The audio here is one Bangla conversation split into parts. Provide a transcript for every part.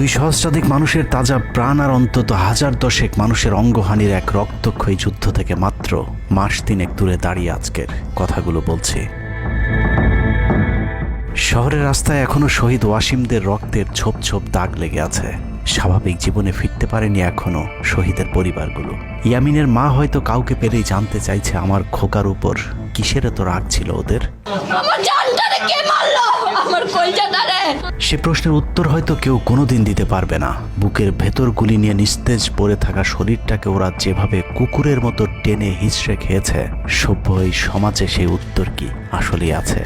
দুই সহস্রাধিক মানুষের তাজা প্রাণ আর অন্তত হাজার দশেক মানুষের অঙ্গহানির এক রক্তক্ষয়ী যুদ্ধ থেকে মাত্র মাস তিনেক দূরে দাঁড়িয়ে আজকের কথাগুলো বলছি। শহরের রাস্তায় এখনো শহীদ ওয়াসিমদের রক্তের ছোপ ছোপ দাগ লেগে আছে। স্বাভাবিক জীবনে ফিরতে পারেনি এখনো শহীদের পরিবারগুলো। ইয়ামিনের মা হয়তো কাউকে পেলেই জানতে চাইছে আমার খোকার উপর কিসের এত রাগ ছিল ওদের। সে প্রশ্নের উত্তর হয়তো কেউ কোনোদিন দিতে পারবে না। বুকের ভেতর গুলি নিয়ে নিস্তেজ পড়ে থাকা শরীরটাকে ওরা যেভাবে কুকুরের মতো টেনে হিঁচড়ে খেয়েছে, সভ্য এই সমাজে সেই উত্তর কি আসলেই আছে?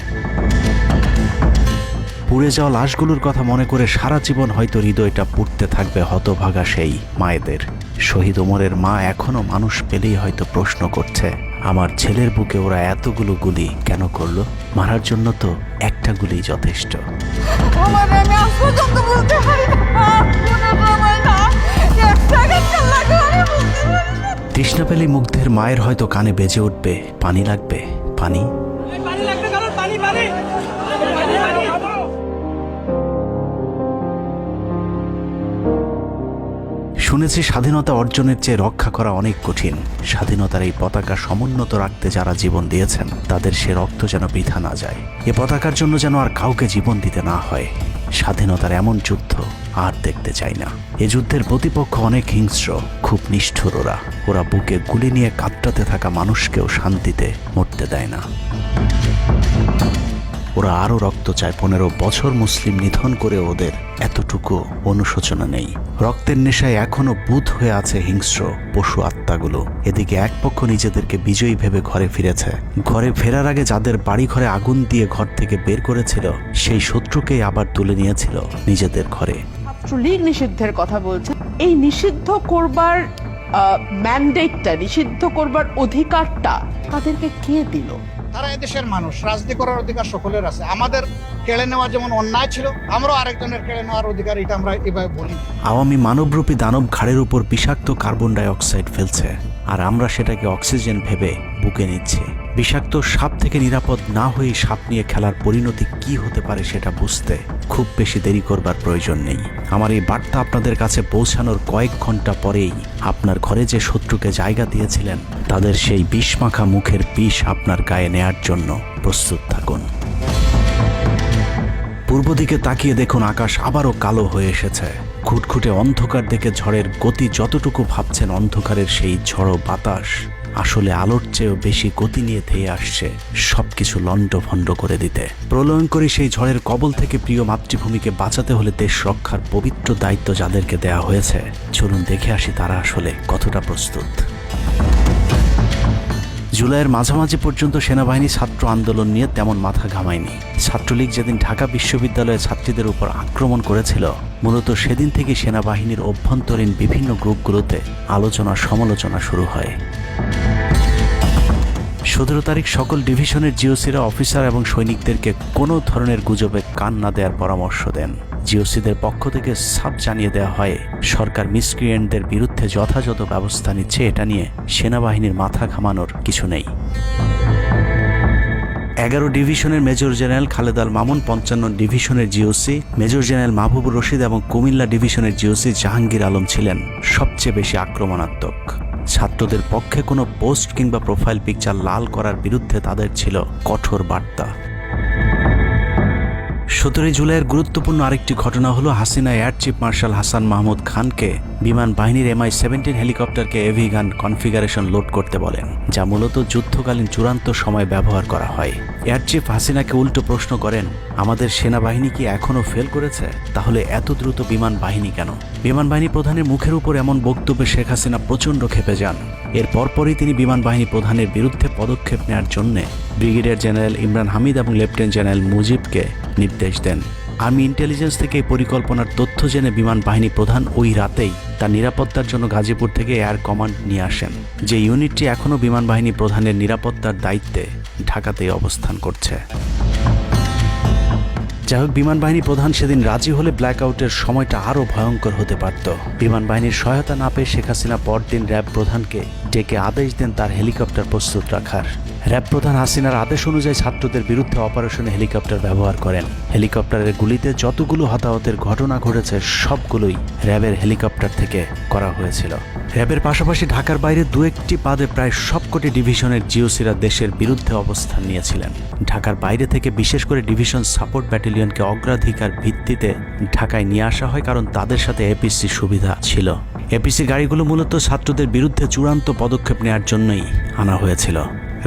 পুড়ে যাওয়া লাশগুলোর কথা মনে করে সারা জীবন হয়তো হৃদয়টা পুড়তে থাকবে হতভাগা সেই মায়েদের। শহীদ ওমরের মা এখনো মানুষ পেলেই হয়তো প্রশ্ন করছে, আমার ছেলের বুকে ওরা এতগুলো গুলি কেন করলো? মারার জন্য তো একটা গুলি যথেষ্ট। তৃষ্ণা পেলে মুগ্ধের মায়ের হয়তো কানে বেজে উঠবে, পানি লাগবে, পানি। শুনেছি স্বাধীনতা অর্জনের চেয়ে রক্ষা করা অনেক কঠিন। স্বাধীনতার এই পতাকা সমুন্নত রাখতে যারা জীবন দিয়েছেন তাদের সে রক্ত যেন বৃথা না যায়। এ পতাকার জন্য যেন আর কাউকে জীবন দিতে না হয়। স্বাধীনতার এমন যুদ্ধ আর দেখতে চাই না। এ যুদ্ধের প্রতিপক্ষ অনেক হিংস্র, খুব নিষ্ঠুর। ওরা বুকে গুলি নিয়ে কাঁপতে থাকা মানুষকেও শান্তিতে মরতে দেয় না। ওরা আরও রক্ত চায়। 15 বছর মুসলিম নিধন করে ওদের এতটুকু অনুশোচনা নেই। রক্তের নেশায় এখনো বুঁদ হয়ে আছে হিংস্র পশু আত্মাগুলো। এদিকে এক পক্ষ নিজেদেরকে বিজয়ী ভেবে ঘরে ফিরেছে। ঘরে ফেরার আগে যাদের বাড়ি ঘরে আগুন দিয়ে ঘর থেকে বের করেছিল, সেই শত্রুকেই আবার তুলে নিয়েছিল নিজেদের ঘরে। ছাত্রলীগ নিষিদ্ধের কথা বলছে। এই নিষিদ্ধ করবার ম্যান্ডেটটা, নিষিদ্ধ করবার অধিকারটা তাদেরকে কে দিল? তারা এদেশের মানুষ, রাজনীতি করার অধিকার সকলের আছে। আমাদের কেড়ে নেওয়া যেমন অন্যায় ছিল, আমরাও আরেকজনের কেড়ে নেওয়ার অধিকার, এটা আমরা এভাবে বলি। আওয়ামী মানবরূপী দানব ঘাড়ের উপর বিষাক্ত কার্বন ডাই অক্সাইড ফেলছে, আর আমরা সেটাকে অক্সিজেন ভেবে বুকে নিচ্ছি। বিষাক্ত সাপ থেকে নিরাপদ না হয়ে সাপ নিয়ে খেলার পরিণতি কি হতে পারে সেটা বুঝতে খুব বেশি দেরি করবার প্রয়োজন নেই। আমার এই বার্তা আপনাদের কাছে পৌঁছানোর কয়েক ঘন্টা পরেই আপনার ঘরে যে শত্রুকে জায়গা দিয়েছিলেন তাদের সেই বিষমাখা মুখের বিষ আপনার গায়ে নেয়ার জন্য প্রস্তুত থাকুন। পূর্ব দিকে তাকিয়ে দেখুন, আকাশ আবারও কালো হয়ে এসেছে। খুটখুটে অন্ধকার দেখে ঝড়ের গতি যতটুকু ভাবছেন, অন্ধকারের সেই ঝড়ো বাতাস আসলে আলোর চেয়েও বেশি গতি নিয়ে ধেয়ে আসছে সবকিছু লণ্ডভণ্ড করে দিতে। প্রলয়ঙ্করী সেই ঝড়ের কবল থেকে প্রিয় মাতৃভূমিকে বাঁচাতে হলে দেশ রক্ষার পবিত্র দায়িত্ব যাদেরকে দেয়া হয়েছে, চলুন দেখে আসি তারা আসলে কতটা প্রস্তুত। জুলাইয়ের মাঝামাঝি পর্যন্ত সেনাবাহিনী ছাত্র আন্দোলন নিয়ে তেমন মাথা ঘামায়নি। ছাত্রলীগ যেদিন ঢাকা বিশ্ববিদ্যালয়ে ছাত্রীদের উপর আক্রমণ করেছিল, মূলত সেদিন থেকে সেনাবাহিনীর অভ্যন্তরীণ বিভিন্ন গ্রুপগুলোতে আলোচনা সমালোচনা শুরু হয়। 17 তারিখ সকল ডিভিশনের জিওসিরা অফিসার এবং সৈনিকদেরকে কোনো ধরনের গুজবে কান না দেওয়ার পরামর্শ দেন। জিওসিদের পক্ষ থেকে সাফ জানিয়ে দেওয়া হয়, সরকার মিসক্রিয়েন্টদের বিরুদ্ধে যথাযথ ব্যবস্থা নিচ্ছে, এটা নিয়ে সেনাবাহিনীর মাথা ঘামানোর কিছু নেই। 11 ডিভিশনের মেজর জেনারেল খালেদ আল মামুন, 55 ডিভিশনের GOC major general Mahbubur Rashid এবং কুমিল্লা ডিভিশনের জিওসি জাহাঙ্গীর আলম ছিলেন সবচেয়ে বেশি আক্রমণাত্মক। ছাত্রদের পক্ষে কোনো পোস্ট কিংবা প্রোফাইল পিকচার লাল করার বিরুদ্ধে তাদের ছিল কঠোর বার্তা। 17 জুলাইয়ের গুরুত্বপূর্ণ আরেকটি ঘটনা হলো, Hasina air chief marshal Hasan Mahmud খানকে বিমান বাহিনীর MI-17 হেলিকপ্টারকে এভি গান কনফিগারেশন লোড করতে বলেন, যা মূলত যুদ্ধকালীন চূড়ান্ত সময় ব্যবহার করা হয়। এয়ার চিফ হাসিনাকে উল্টো প্রশ্ন করেন, আমাদের সেনাবাহিনী কি এখনও ফেল করেছে? তাহলে এত দ্রুত বিমান বাহিনী কেন? বিমান বাহিনী প্রধানের মুখের উপর এমন বক্তব্যে শেখ হাসিনা প্রচণ্ড ক্ষেপে যান। এর পরপরই তিনি বিমান বাহিনী প্রধানের বিরুদ্ধে পদক্ষেপ নেওয়ার জন্য ব্রিগেডিয়ার জেনারেল ইমরান হামিদ এবং লেফটেন্যান্ট জেনারেল মুজিবকে নির্দেশ দেন। আর্মি ইন্টেলিজেন্স থেকে এই পরিকল্পনার তথ্য জেনে বিমান বাহিনী প্রধান ওই রাতেই তার নিরাপত্তার জন্য গাজীপুর থেকে এয়ার কমান্ড নিয়ে আসেন, যে ইউনিটটি এখনও বিমান বাহিনী প্রধানের নিরাপত্তার দায়িত্বে ঢাকাতেই অবস্থান করছে। যাই হোক, বিমান বাহিনী প্রধান সেদিন রাজি হলে ব্ল্যাকআউটের সময়টা আরও ভয়ঙ্কর হতে পারত। বিমান বাহিনীর সহায়তা না পেয়ে শেখ হাসিনা পরদিন র্যাব প্রধানকে ডেকে আদেশ দেন তার হেলিকপ্টার প্রস্তুত রাখার। র্যাব প্রধান হাসিনার আদেশ অনুযায়ী ছাত্রদের বিরুদ্ধে অপারেশনে হেলিকপ্টার ব্যবহার করেন। হেলিকপ্টারের গুলিতে যতগুলো হতাহতের ঘটনা ঘটেছে সবগুলোই র্যাবের হেলিকপ্টার থেকে করা হয়েছিল। র্যাবের পাশাপাশি ঢাকার বাইরে দু একটি পাদে প্রায় সবকটি ডিভিশনের জিওসিরা দেশের বিরুদ্ধে অবস্থান নিয়েছিলেন। ঢাকার বাইরে থেকে বিশেষ করে ডিভিশন সাপোর্ট ব্যাটালিয়নকে অগ্রাধিকার ভিত্তিতে ঢাকায় নিয়ে আসা হয়, কারণ তাদের সাথে এপিসি সুবিধা ছিল। এপিসি গাড়িগুলো মূলত ছাত্রদের বিরুদ্ধে চূড়ান্ত পদক্ষেপ নেওয়ার জন্যই আনা হয়েছিল।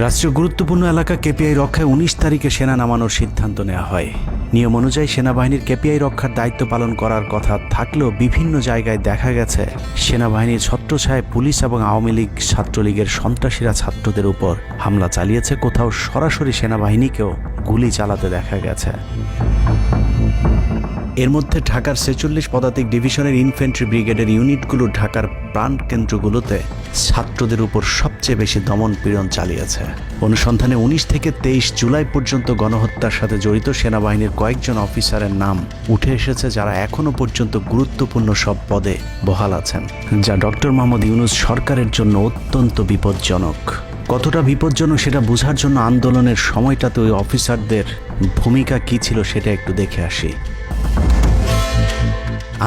রাষ্ট্রীয় গুরুত্বপূর্ণ এলাকা কেপিআই রক্ষায় 19 তারিখে সেনা নামানোর সিদ্ধান্ত নেওয়া হয়। নিয়ম অনুযায়ী সেনাবাহিনীর কেপিআই রক্ষার দায়িত্ব পালন করার কথা থাকলেও বিভিন্ন জায়গায় দেখা গেছে সেনাবাহিনীর ছত্রছায়ায় পুলিশ এবং আওয়ামী লীগ ছাত্রলীগের সন্ত্রাসীরা ছাত্রদের উপর হামলা চালিয়েছে। কোথাও সরাসরি সেনাবাহিনীকেও গুলি চালাতে দেখা গেছে। এর মধ্যে ঢাকার 46 পদাতিক ডিভিশনের ইনফ্যান্ট্রি ব্রিগেডের ইউনিটগুলো ঢাকার প্রাণ কেন্দ্রগুলোতে ছাত্রদের উপর সবচেয়ে বেশি দমন পীড়ন চালিয়েছে। অনুসন্ধানে 19 থেকে 23 জুলাই পর্যন্ত গণহত্যার সাথে জড়িত সেনাবাহিনীর কয়েকজন অফিসারের নাম উঠে এসেছে, যারা এখনো পর্যন্ত গুরুত্বপূর্ণ সব পদে বহাল আছেন, যা ডক্টর মোহাম্মদ ইউনূস সরকারের জন্য অত্যন্ত বিপজ্জনক। কতটা বিপজ্জনক সেটা বোঝার জন্য আন্দোলনের সময়টাতে ওই অফিসারদের ভূমিকা কী ছিল সেটা একটু দেখে আসি।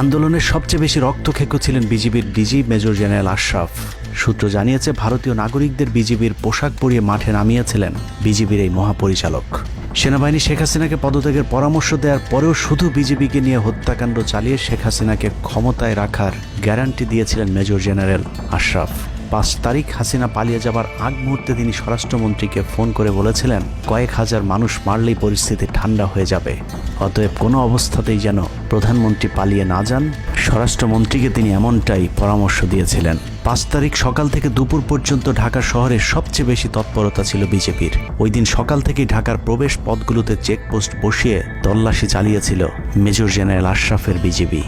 আন্দোলনের সবচেয়ে বেশি রক্তক্ষেকো ছিলেন বিজিবির ডিজি মেজর জেনারেল আশরাফ। সূত্র জানিয়েছে ভারতীয় নাগরিকদের বিজিবির পোশাক পরিয়ে মাঠে নামিয়েছিলেন বিজিবির এই মহাপরিচালক। সেনাবাহিনী শেখ হাসিনাকে পদত্যাগের পরামর্শ দেওয়ার পরেও শুধু বিজিবিকে নিয়ে হত্যাকাণ্ড চালিয়ে শেখ হাসিনাকে ক্ষমতায় রাখার গ্যারান্টি দিয়েছিলেন মেজর জেনারেল আশরাফ। 5 তারিখ হাসিনা পালিয়ে যাবার আগ মুহূর্তে তিনি স্বরাষ্ট্রমন্ত্রীকে ফোন করে বলেছিলেন কয়েক হাজার মানুষ মারলেই পরিস্থিতি ঠান্ডা হয়ে যাবে, অতএব কোনো অবস্থাতেই যেন প্রধানমন্ত্রী পালিয়ে না যান। স্বরাষ্ট্রমন্ত্রীকে তিনি এমনটাই পরামর্শ দিয়েছিলেন। 5 তারিখ সকাল থেকে দুপুর পর্যন্ত ঢাকা শহরে সবচেয়ে বেশি তৎপরতা ছিল বিজেপির। ওই দিন সকাল থেকেই ঢাকার প্রবেশ পথগুলোতে চেকপোস্ট বসিয়ে তল্লাশি চালিয়েছিল মেজর জেনারেল আশরাফের বিজিবি।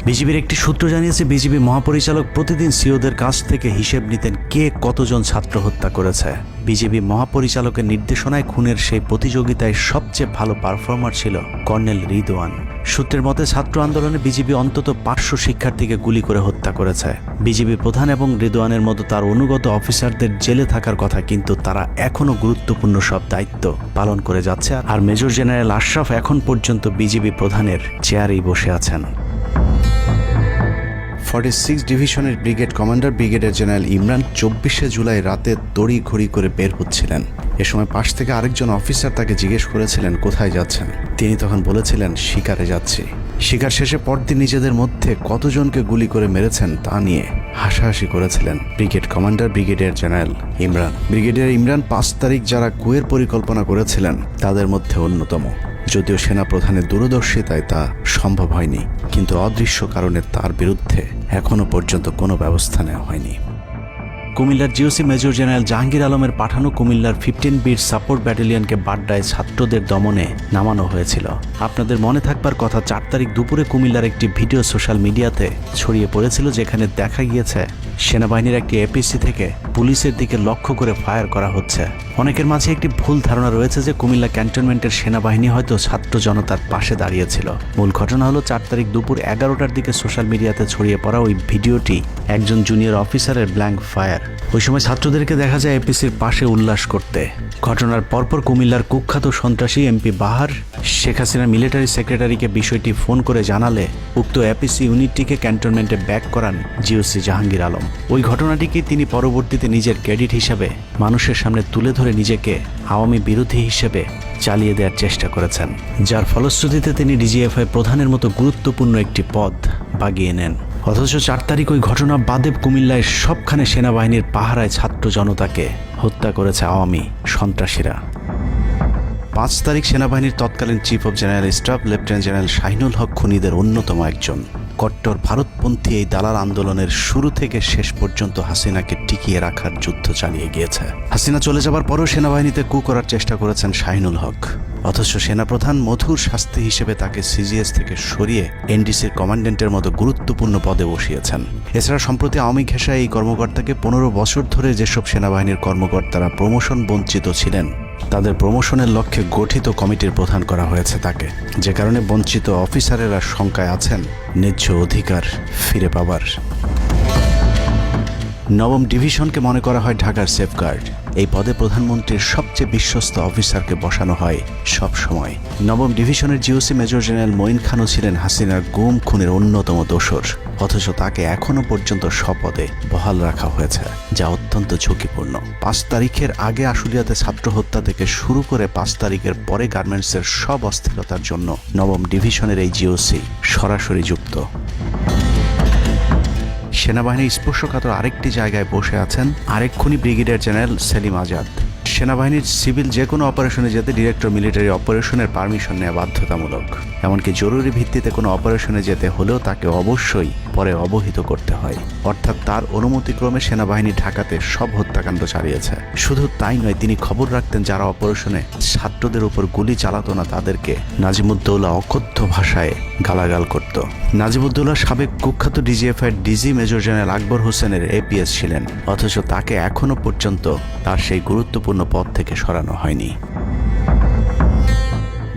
বিজিবির একটি সূত্র জানিয়েছে বিজিবি মহাপরিচালক প্রতিদিন সিওদের কাছ থেকে হিসেব নিতেন কে কতজন ছাত্র হত্যা করেছে। বিজিবি মহাপরিচালকের নির্দেশনায় খুনের সেই প্রতিযোগিতায় সবচেয়ে ভালো পারফর্মার ছিল কর্নেল রিদওয়ান। সূত্রের মতে ছাত্র আন্দোলনে বিজিবি অন্তত 500 শিক্ষার্থীকে গুলি করে হত্যা করেছে। বিজিবি প্রধান এবং রিদওয়ানের মতো তার অনুগত অফিসারদের জেলে থাকার কথা, কিন্তু তারা এখনও গুরুত্বপূর্ণ সব দায়িত্ব পালন করে যাচ্ছে। আর মেজর জেনারেল আশরাফ এখন পর্যন্ত বিজিবি প্রধানের চেয়ারেই বসে আছেন। 46 ডিভিশনের brigade commander brigadier general Imran 24শে জুলাই রাতে তড়িঘড়ি করে বের হচ্ছিলেন। এ সময় পাশ থেকে আরেকজন অফিসার তাকে জিজ্ঞেস করেছিলেন কোথায় যাচ্ছেন। তিনি তখন বলেছিলেন শিকারে যাচ্ছি। শিকার শেষে পরদিন নিজেদের মধ্যে কতজনকে গুলি করে মেরেছেন তা নিয়ে হাসাহাসি করেছিলেন brigade commander brigadier general Imran. Brigadier Imran 5 তারিখ যারা কুয়ের পরিকল্পনা করেছিলেন তাদের মধ্যে অন্যতম। যদিও সেনা প্রধানের দূরদর্শিতায় তা সম্ভব হয়নি, কিন্তু অদৃশ্য কারণে তার বিরুদ্ধে এখনো পর্যন্ত কোনো ব্যবস্থা নেওয়া হয়নি। কুমিল্লার জিওসি মেজর জেনারেল জাহাঙ্গীর আলমের পাঠানো কুমিল্লার 15 বিট সাপোর্ট ব্যাটালিয়নকে বাড্ডায় ছাত্রদের দমনে নামানো হয়েছিল। আপনাদের মনে থাকবার কথা 4 তারিখ দুপুরে কুমিল্লার একটি ভিডিও সোশ্যাল মিডিয়াতে ছড়িয়ে পড়েছিল, যেখানে দেখা গিয়েছে সেনাবাহিনীর একটি এপিসি থেকে পুলিশের দিকে লক্ষ্য করে ফায়ার করা হচ্ছে। অনেকের মাঝে একটি ভুল ধারণা রয়েছে যে কুমিল্লা ক্যান্টনমেন্টের সেনাবাহিনী হয়তো ছাত্র জনতার পাশে দাঁড়িয়েছিল। মূল ঘটনা হলো 4 তারিখ দুপুর 11টার দিকে সোশ্যাল মিডিয়াতে ছড়িয়ে পড়া ওই ভিডিওটি একজন জুনিয়র অফিসারের ব্ল্যাঙ্ক ফায়ার। ওই সময় ছাত্রদেরকে দেখা যায় এপিসির পাশে উল্লাস করতে। ঘটনার পরপর কুমিল্লার কুখ্যাত সন্ত্রাসী এমপি বাহার শেখ হাসিনার মিলিটারি সেক্রেটারিকে বিষয়টি ফোন করে জানালে উক্ত এপিসি ইউনিটটিকে ক্যান্টনমেন্টে ব্যাক করান জিওসি জাহাঙ্গীর আলম। ওই ঘটনাটিকে তিনি পরবর্তীতে নিজের ক্রেডিট হিসাবে মানুষের সামনে তুলে ধরে নিজেকে আওয়ামী বিরোধী হিসেবে চালিয়ে দেওয়ার চেষ্টা করেছেন, যার ফলশ্রুতিতে তিনি ডিজিএফআই প্রধানের মতো গুরুত্বপূর্ণ একটি পদ বাগিয়ে নেন। অথচ 4 তারিখ ওই ঘটনা বাদে কুমিল্লায় সবখানে সেনাবাহিনীর পাহারায় ছাত্র জনতাকে হত্যা করেছে আওয়ামী সন্ত্রাসীরা। 5 তারিখ সেনাবাহিনীর তৎকালীন chief of general staff lieutenant general Shahinul Haque খুনিদের অন্যতম একজন। কট্টর ভারতপন্থী এই দালাল আন্দোলনের শুরু থেকে শেষ পর্যন্ত হাসিনাকে টিকিয়ে রাখার যুদ্ধ চালিয়ে গিয়েছে। হাসিনা চলে যাবার পরও সেনাবাহিনীতে কু করার চেষ্টা করেছেন শাহিনুল হক। অথচ সেনাপ্রধান মধুর শাস্তি হিসেবে তাকে সিজিএস থেকে সরিয়ে এনডিসির কমান্ড্যান্টের মতো গুরুত্বপূর্ণ পদে বসিয়েছেন। এছাড়া সম্প্রতি আওয়ামী ঘেঁষায় এই কর্মকর্তাকে 15 বছর ধরে যেসব সেনাবাহিনীর কর্মকর্তারা প্রমোশন বঞ্চিত ছিলেন তাদের প্রমোশনের লক্ষ্যে গঠিত কমিটির প্রধান করা হয়েছে তাকে, যে কারণে বঞ্চিত অফিসারেরা শঙ্কায় আছেন ন্যায্য অধিকার ফিরে পাবার। নবম ডিভিশনকে মনে করা হয় ঢাকার সেফগার্ড। এই পদে প্রধানমন্ত্রীর সবচেয়ে বিশ্বস্ত অফিসারকে বসানো হয় সব সময়। নবম ডিভিশনের জিওসি মেজর জেনারেল মঈন খানও ছিলেন হাসিনার গুম খুনের অন্যতম দোসর, অথচ তাকে এখনো পর্যন্ত স্বপদে বহাল রাখা হয়েছে, যা অত্যন্ত ঝুঁকিপূর্ণ। 5 তারিখের আগে আশুলিয়াতে ছাত্র হত্যা থেকে শুরু করে 5 তারিখের পরে গার্মেন্টসের সব অস্থিরতার জন্য নবম ডিভিশনের এই জিওসি সরাসরি যুক্ত। সেনাবাহিনীর স্পর্শকাতর আরেকটি জায়গায় বসে আছেন আরেক খুনি ব্রিগেডিয়ার জেনারেল সেলিম আজাদ। সেনাবাহিনীর সিভিল যে কোনো অপারেশনে যেতে ডিরেক্টর মিলিটারি অপারেশনের পারমিশন নেওয়া বাধ্যতামূলক। এমনকি জরুরি ভিত্তিতে কোনো অপারেশনে যেতে হলেও তাকে অবশ্যই পরে অবহিত করতে হয়। অর্থাৎ তার অনুমতিক্রমে সেনাবাহিনী ঢাকাতে সব হত্যাকাণ্ড চালিয়েছে। শুধু তাই নয়, তিনি খবর রাখতেন যারা অপারেশনে ছাত্রদের উপর গুলি চালাতো না তাদেরকে নাজিমুদ্দৌলা অকথ্য ভাষায় গালাগাল করত। নাজিমুদ্দৌলা সাবেক কুখ্যাত ডিজিএফআই ডিজি মেজর জেনারেল আকবর হোসেনের এপিএস ছিলেন, অথচ তাকে এখনো পর্যন্ত তার সেই গুরুত্বপূর্ণ পদ থেকে সরানো হয়নি।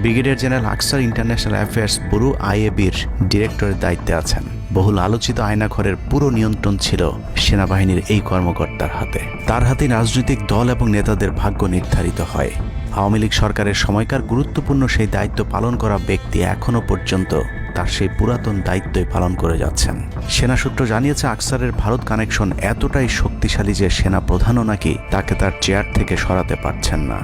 ব্রিগেডিয়ার জেনারেল আকসার ইন্টারন্যাশনাল অ্যাফেয়ার্স ব্যুরো আইএবির ডিরেক্টরের দায়িত্বে আছেন। বহুল আলোচিত আয়নাঘরের পুরো নিয়ন্ত্রণ ছিল সেনাবাহিনীর এই কর্মকর্তার হাতে। তার হাতে রাজনৈতিক দল এবং নেতাদের ভাগ্য নির্ধারিত হয়। আওয়ামী লীগ সরকারের সময়কার গুরুত্বপূর্ণ সেই দায়িত্ব পালন করা ব্যক্তি এখনো পর্যন্ত তার সেই পুরাতন দায়িত্বই পালন করে যাচ্ছেন। সেনা সূত্র জানিয়েছে আকসারের ভারত কানেকশন এতটাই শক্তিশালী যে সেনা প্রধানও নাকি তাকে তার চেয়ার থেকে সরাতে পারছেন না।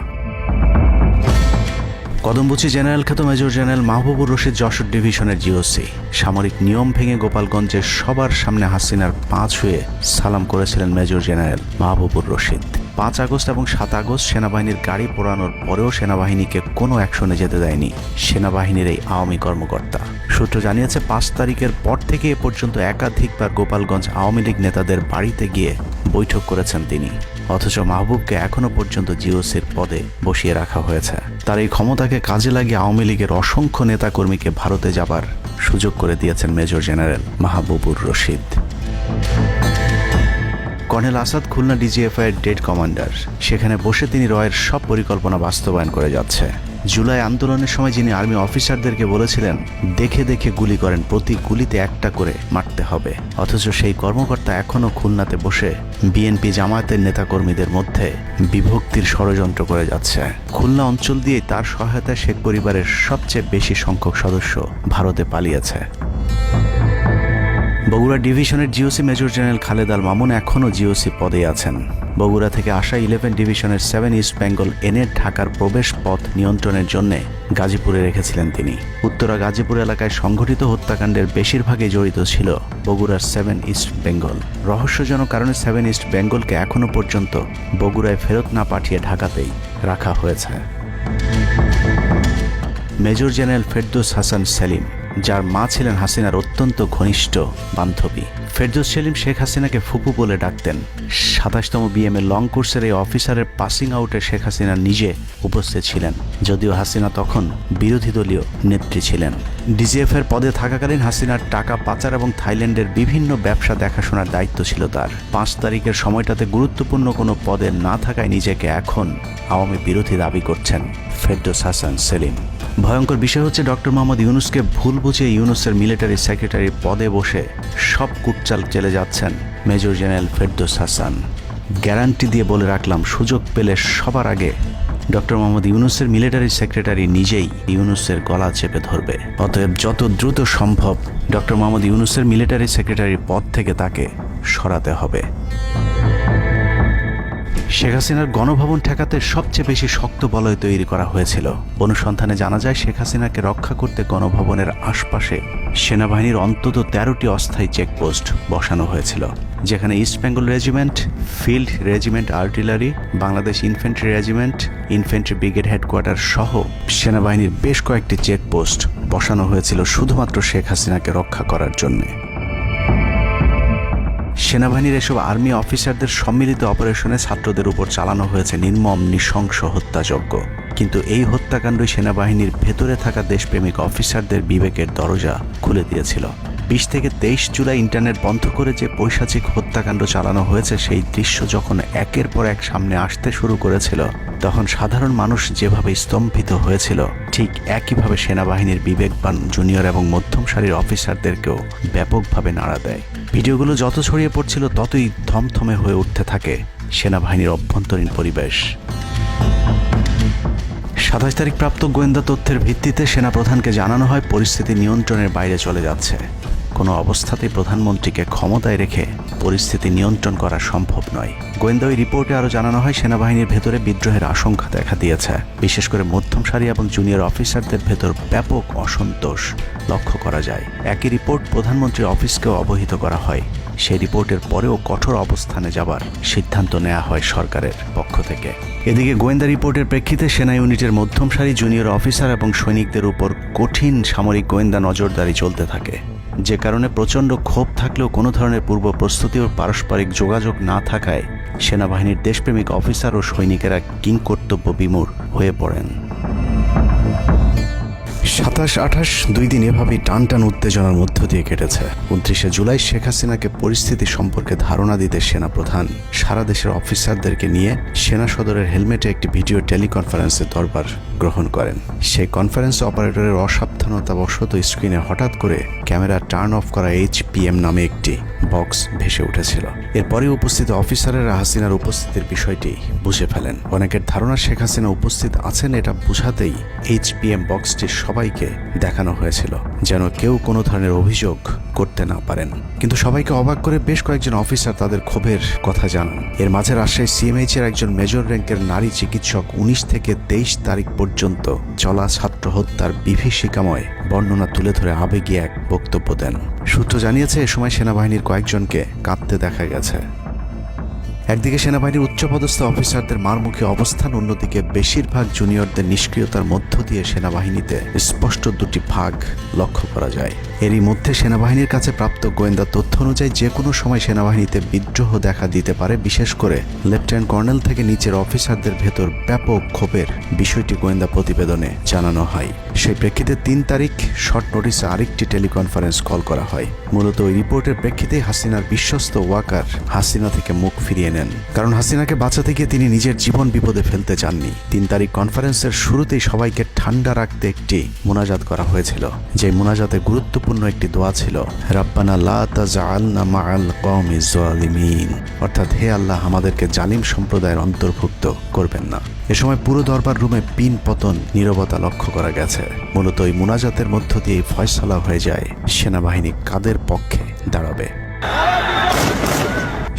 কদমবুচি জেনারেল খ্যাত মেজর জেনারেল মাহবুবুর রশিদ যশোর ডিভিশনের জিওসি সামরিক নিয়ম ভেঙে গোপালগঞ্জের সবার সামনে হাসিনার পা ছুঁয়ে সালাম করেছিলেন major general Mahbubur Rashid. 5 August এবং 7 আগস্ট সেনাবাহিনীর গাড়ি পোড়ানোর পরেও সেনাবাহিনীকে কোনো অ্যাকশনে যেতে দেয়নি সেনাবাহিনীর এই আওয়ামী কর্মকর্তা। সূত্র জানিয়েছে 5 তারিখের পর থেকে এ পর্যন্ত একাধিকবার গোপালগঞ্জ আওয়ামী লীগ নেতাদের বাড়িতে গিয়ে বৈঠক করেছেন তিনি, অথচ মাহবুবকে এখনো পর্যন্ত জিওসির পদে বসিয়ে রাখা হয়েছে। তার এই ক্ষমতাকে কাজে লাগিয়ে আওয়ামী লীগের অসংখ্য নেতাকর্মীকে ভারতে যাবার সুযোগ করে দিয়েছেন major general Mahbubur Rashid. Colonel Asad Khulna DGFI dead commander, সেখানে বসে তিনি রয়ের সব পরিকল্পনা বাস্তবায়ন করে যাচ্ছে। জুলাই আন্দোলনের সময় যিনি আর্মি অফিসারদেরকে বলেছিলেন দেখে দেখে গুলি করেন, প্রতি গুলিতে একটা করে মারতে হবে, অথচ সেই কর্মকর্তা এখনো খুলনাতে বসে বিএনপি জামায়াতের নেতাকর্মীদের মধ্যে বিভক্তির ষড়যন্ত্র করে যাচ্ছে। খুলনা অঞ্চল দিয়ে তার সহায়তায় শেখ পরিবারের সবচেয়ে বেশি সংখ্যক সদস্য ভারতে পালিয়েছে। বগুড়া ডিভিশনের GOC major general Khaled Al Mamun এখনও জিওসি পদে আছেন। বগুড়া থেকে আসা 11 ডিভিশনের 7 ইস্ট বেঙ্গল এনে ঢাকার প্রবেশ পথ নিয়ন্ত্রণের জন্য গাজীপুরে রেখেছিলেন তিনি। উত্তরা গাজীপুর এলাকায় সংঘটিত হত্যাকাণ্ডের বেশিরভাগই জড়িত ছিল বগুড়ার 7 ইস্ট বেঙ্গল। রহস্যজনক কারণে 7 ইস্ট বেঙ্গলকে এখনও পর্যন্ত বগুড়ায় ফেরত না পাঠিয়ে ঢাকাতেই রাখা হয়েছে। মেজর জেনারেল ফেরদৌস হাসান সেলিম, যার মা ছিলেন হাসিনার অত্যন্ত ঘনিষ্ঠ বান্ধবী। ফেরদৌস সেলিম শেখ হাসিনাকে ফুপু বলে ডাকতেন। 27তম বিএমএ লং কোর্সের এই অফিসারের পাসিং আউটে শেখ হাসিনা নিজে উপস্থিত ছিলেন, যদিও হাসিনা তখন বিরোধী দলীয় নেত্রী ছিলেন। ডিজিএফের পদে থাকাকালীন হাসিনার টাকা পাচার এবং থাইল্যান্ডের বিভিন্ন ব্যবসা দেখাশোনার দায়িত্ব ছিল তার। 5 তারিখের সময়টাতে গুরুত্বপূর্ণ কোনো পদে না থাকায় নিজেকে এখন আওয়ামী বিরোধী দাবি করছেন ফেরদৌস হাসান সেলিম। ভয়ঙ্কর বিষয় হচ্ছে ডক্টর মোহাম্মদ ইউনূসকে ভুল বুঝে ইউনূসের মিলিটারি সেক্রেটারির পদে বসে সব কুটচাল চলে যাচ্ছেন major general Ferdous Hasan. Guarantee দিয়ে বলে রাখলাম, সুযোগ পেলে সবার আগে ডক্টর মোহাম্মদ ইউনূসের মিলিটারি সেক্রেটারি নিজেই ইউনূসের গলা চেপে ধরবে। অতএব যত দ্রুত সম্ভব ডক্টর মোহাম্মদ ইউনূসের মিলিটারি সেক্রেটারির পদ থেকে তাকে সরাতে হবে। শেখ হাসিনার গণভবন ঠেকাতে সবচেয়ে বেশি শক্ত বলয় তৈরি করা হয়েছিল। অনুসন্ধানে জানা যায় শেখ হাসিনাকে রক্ষা করতে গণভবনের আশপাশে সেনাবাহিনীর অন্তত 13টি অস্থায়ী চেকপোস্ট বসানো হয়েছিল, যেখানে east Bengal regiment, field regiment artillery, Bangladesh infantry regiment, infantry brigade headquarter সহ সেনাবাহিনীর বেশ কয়েকটি চেকপোস্ট বসানো হয়েছিল শুধুমাত্র শেখ হাসিনাকে রক্ষা করার জন্য। সেনাবাহিনীর এসব আর্মি অফিসারদের সম্মিলিত অপারেশনে ছাত্রদের উপর চালানো হয়েছে নির্মম নৃশংস হত্যাযজ্ঞ। কিন্তু এই হত্যাকাণ্ডই সেনাবাহিনীর ভেতরে থাকা দেশপ্রেমিক অফিসারদের বিবেকের দরজা খুলে দিয়েছিল। 20 থেকে 23 জুলাই ইন্টারনেট বন্ধ করে যে পৈশাচিক হত্যাকাণ্ড চালানো হয়েছে সেই দৃশ্য যখন একের পর এক সামনে আসতে শুরু করেছিল, তখন সাধারণ মানুষ যেভাবে স্তম্ভিত হয়েছিল, ঠিক একইভাবে সেনাবাহিনীর বিবেকবান জুনিয়র এবং মধ্যম সারির অফিসারদেরকেও ব্যাপকভাবে নাড়া দেয়। ভিডিওগুলো যত ছড়িয়ে পড়ছিল ততই থমথমে হয়ে উঠতে থাকে সেনাবাহিনীর অভ্যন্তরীণ পরিবেশ। 27 তারিখ প্রাপ্ত গোয়েন্দা তথ্যের ভিত্তিতে সেনাপ্রধানকে জানানো হয় পরিস্থিতি নিয়ন্ত্রণের বাইরে চলে যাচ্ছে। কোনো অবস্থাতেই প্রধানমন্ত্রীকে ক্ষমতায় রেখে পরিস্থিতি নিয়ন্ত্রণ করা সম্ভব নয়। গোয়েন্দা ওই রিপোর্টে আরও জানানো হয় সেনাবাহিনীর ভেতরে বিদ্রোহের আশঙ্কা দেখা দিয়েছে। বিশেষ করে মধ্যম সারি এবং জুনিয়র অফিসারদের ভেতর ব্যাপক অসন্তোষ লক্ষ্য করা যায়। একই রিপোর্ট প্রধানমন্ত্রীর অফিসকেও অবহিত করা হয়। সেই রিপোর্টের পরেও কঠোর অবস্থানে যাবার সিদ্ধান্ত নেওয়া হয় সরকারের পক্ষ থেকে। এদিকে গোয়েন্দা রিপোর্টের প্রেক্ষিতে সেনা ইউনিটের মধ্যম সারি জুনিয়র অফিসার এবং সৈনিকদের উপর কঠিন সামরিক গোয়েন্দা নজরদারি চলতে থাকে, যে কারণে প্রচণ্ড ক্ষোভ থাকলেও কোনো ধরনের পূর্ব প্রস্তুতি ও পারস্পরিক যোগাযোগ না থাকায় সেনাবাহিনীর দেশপ্রেমিক অফিসার ও সৈনিকেরা কিংকর্তব্য বিমূঢ় হয়ে পড়েন। 27-28 দুই দিন এভাবেই টান উত্তেজনার মধ্য দিয়ে কেটেছে। 29শে জুলাই শেখ হাসিনাকে পরিস্থিতি সম্পর্কে ধারণা দিতে সেনাপ্রধান সারা দেশের অফিসারদেরকে নিয়ে সেনা সদরের হেলমেটে একটি ভিডিও টেলিকনফারেন্সে দরবার গ্রহণ করেন। সেই কনফারেন্স অপারেটরের অসাবধানতাবশত স্ক্রিনে হঠাৎ করে ক্যামেরা টার্ন অফ করা HPM নামে একটি বক্স ভেসে উঠেছিল। এরপরে উপস্থিত অফিসারেরা হাসিনার উপস্থিতির বিষয়টি বুঝে ফেলেন। অনেকের ধারণা শেখ হাসিনা উপস্থিত আছেন এটা বুঝাতেই HPM বক্সটি সবাইকে দেখানো হয়েছিল, যেন কেউ কোনো ধরনের অভিযোগ করতে না পারেন। কিন্তু সবাইকে অবাক করে বেশ কয়েকজন অফিসার তাদের ক্ষোভের কথা জানান। এর মাঝে রাজশাহী CMH এর একজন মেজর র্যাঙ্কের নারী চিকিৎসক 19 থেকে 23 তারিখ পর্যন্ত চলা ছাত্র হত্যার বিভীষিকাময় বর্ণনা তুলে ধরে আবেগী এক বক্তব্য দেন। সূত্র জানিয়েছে এ সময় সেনাবাহিনীর কয়েকজনকে কাঁদতে দেখা গেছে। একদিকে সেনাবাহিনীর উচ্চপদস্থ অফিসারদের মারমুখী অবস্থান, অন্যদিকে বেশিরভাগ জুনিয়রদের নিষ্ক্রিয়তার মধ্য দিয়ে সেনাবাহিনীতে স্পষ্ট দুটি ভাগ লক্ষ্য করা যায়। এরই মধ্যে সেনাবাহিনীর কাছে প্রাপ্ত গোয়েন্দা তথ্য অনুযায়ী যে কোনো সময় সেনাবাহিনীতে বিদ্রোহ দেখা দিতে পারে। বিশেষ করে লেফটেন্যান্ট কর্নেল থেকে নিচের অফিসারদের ভেতর ব্যাপক ক্ষোভের বিষয়টি গোয়েন্দা প্রতিবেদনে জানানো হয়। সেই প্রেক্ষিতে 3 তারিখ শর্ট নোটিসে আরেকটি টেলিকনফারেন্স কল করা হয়। মূলত ওই রিপোর্টের প্রেক্ষিতে হাসিনার বিশ্বস্ত ওয়াকার হাসিনা থেকে মুখ ফিরিয়ে নেন, কারণ হাসিনাকে বাঁচাতে গিয়ে তিনি নিজের জীবন বিপদে ফেলতে চাননি। 3 তারিখ কনফারেন্সের শুরুতেই সবাইকে ঠান্ডা রাখতে একটি মোনাজাত করা হয়েছিল। যে মোনাজাতে গুরুত্বপূর্ণ একটি দোয়া ছিল, রাব্বানা লা তাজআলনা মাআল কওমিজ জালিমিন, অর্থাৎ হে আল্লাহ, আমাদেরকে জালিম সম্প্রদায়ের অন্তর্ভুক্ত করবেন না। এ সময় পুরো দরবার রুমে পিন পতন নীরবতা লক্ষ্য করা গেছে। মূলত ওই মোনাজাতের মধ্য দিয়ে ফয়সালা হয়ে যায় সেনাবাহিনী কাদের পক্ষে দাঁড়াবে।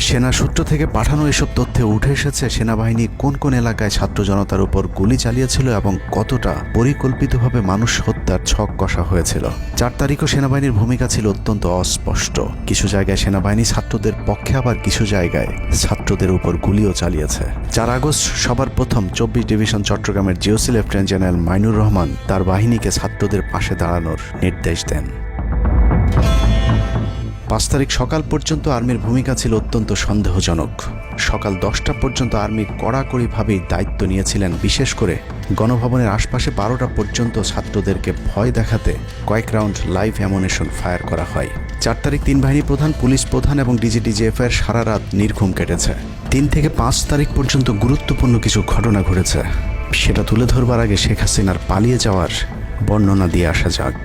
সেনা সূত্র থেকে পাঠানো এসব তথ্যে উঠে এসেছে সেনাবাহিনী কোন কোন এলাকায় ছাত্র জনতার উপর গুলি চালিয়েছিল এবং কতটা পরিকল্পিতভাবে মানুষ হত্যার ছক কষা হয়েছিল। 4 তারিখও সেনাবাহিনীর ভূমিকা ছিল অত্যন্ত অস্পষ্ট। কিছু জায়গায় সেনাবাহিনী ছাত্রদের পক্ষে, আবার কিছু জায়গায় ছাত্রদের উপর গুলিও চালিয়েছে। 4 আগস্ট সবার প্রথম 24 ডিভিশন চট্টগ্রামের GOC lieutenant general Mainur Rahman তার বাহিনীকে ছাত্রদের পাশে দাঁড়ানোর নির্দেশ দেন। 5 তারিখ সকাল পর্যন্ত আর্মির ভূমিকা ছিল অত্যন্ত সন্দেহজনক। সকাল 10টা পর্যন্ত আর্মি কড়াকড়িভাবেই দায়িত্ব নিয়েছিলেন। বিশেষ করে গণভবনের আশপাশে 12টা পর্যন্ত ছাত্রদেরকে ভয় দেখাতে কয়েক রাউন্ড লাইভ অ্যামুনেশন ফায়ার করা হয়। 4 তারিখ 3 বাহিনী প্রধান, পুলিশ প্রধান এবং DGDGF-এর সারা রাত নির্ঘুম কেটেছে। 3 থেকে 5 তারিখ পর্যন্ত গুরুত্বপূর্ণ কিছু ঘটনা ঘটেছে, সেটা তুলে ধরবার আগে শেখ হাসিনার পালিয়ে যাওয়ার বর্ণনা দিয়ে আসা যাক।